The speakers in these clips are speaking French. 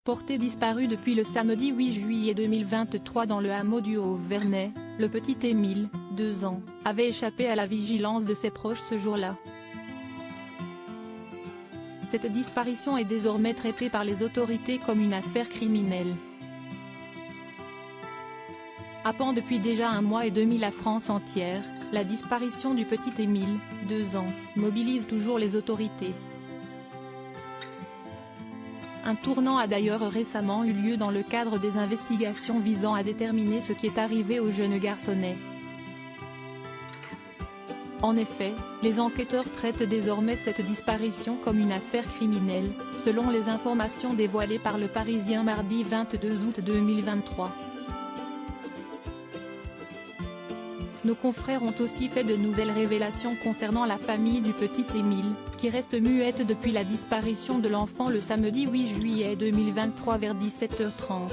Porté disparu depuis le samedi 8 juillet 2023 dans le hameau du Haut-Vernay, le petit Émile, 2 ans, avait échappé à la vigilance de ses proches ce jour-là. Cette disparition est désormais traitée par les autorités comme une affaire criminelle. Happant depuis déjà 1 mois et demi la France entière, la disparition du petit Émile, 2 ans, mobilise toujours les autorités. Un tournant a d'ailleurs récemment eu lieu dans le cadre des investigations visant à déterminer ce qui est arrivé au jeune garçonnet. En effet, les enquêteurs traitent désormais cette disparition comme une affaire criminelle, selon les informations dévoilées par Le Parisien mardi 22 août 2023. Nos confrères ont aussi fait de nouvelles révélations concernant la famille du petit Émile, qui reste muette depuis la disparition de l'enfant le samedi 8 juillet 2023 vers 17h30.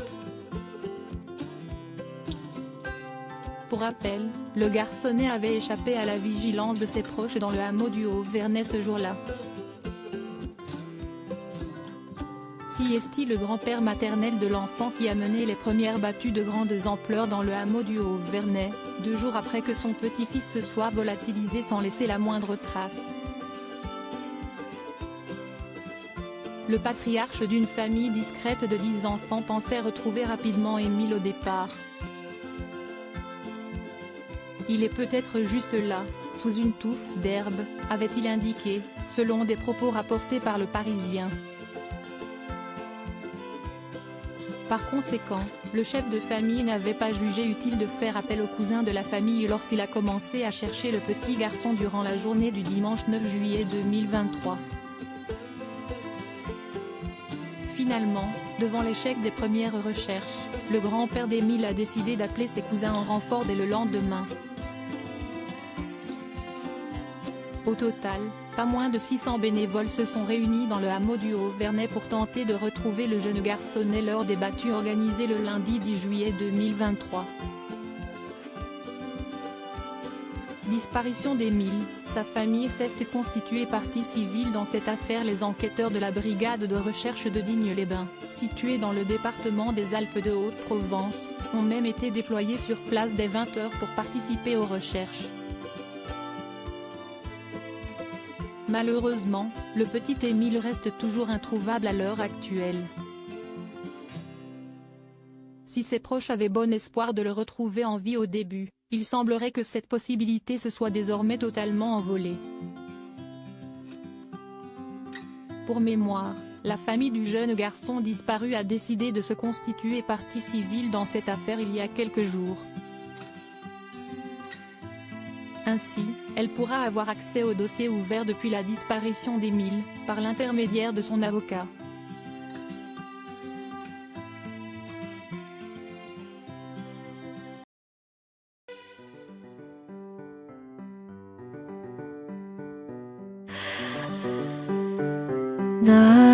Pour rappel, le garçonnet avait échappé à la vigilance de ses proches dans le hameau du Haut-Vernay ce jour-là. Siesti, le grand-père maternel de l'enfant qui a mené les premières battues de grande ampleur dans le hameau du Haut-Vernay, 2 jours après que son petit-fils se soit volatilisé sans laisser la moindre trace. Le patriarche d'une famille discrète de 10 enfants pensait retrouver rapidement Émile au départ. Il est peut-être juste là, sous une touffe d'herbe, avait-il indiqué, selon des propos rapportés par Le Parisien. Par conséquent, le chef de famille n'avait pas jugé utile de faire appel au cousin de la famille lorsqu'il a commencé à chercher le petit garçon durant la journée du dimanche 9 juillet 2023. Finalement, devant l'échec des premières recherches, le grand-père d'Émile a décidé d'appeler ses cousins en renfort dès le lendemain. Au total, pas moins de 600 bénévoles se sont réunis dans le hameau du Haut-Vernay pour tenter de retrouver le jeune garçonnet lors des battues organisées le lundi 10 juillet 2023. Disparition d'Émile, sa famille s'est constituée partie civile dans cette affaire. Les enquêteurs de la brigade de recherche de Digne-les-Bains, située dans le département des Alpes de Haute-Provence, ont même été déployés sur place dès 20h pour participer aux recherches. Malheureusement, le petit Émile reste toujours introuvable à l'heure actuelle. Si ses proches avaient bon espoir de le retrouver en vie au début, il semblerait que cette possibilité se soit désormais totalement envolée. Pour mémoire, la famille du jeune garçon disparu a décidé de se constituer partie civile dans cette affaire il y a quelques jours. Ainsi, elle pourra avoir accès au dossier ouvert depuis la disparition d'Émile, par l'intermédiaire de son avocat. 나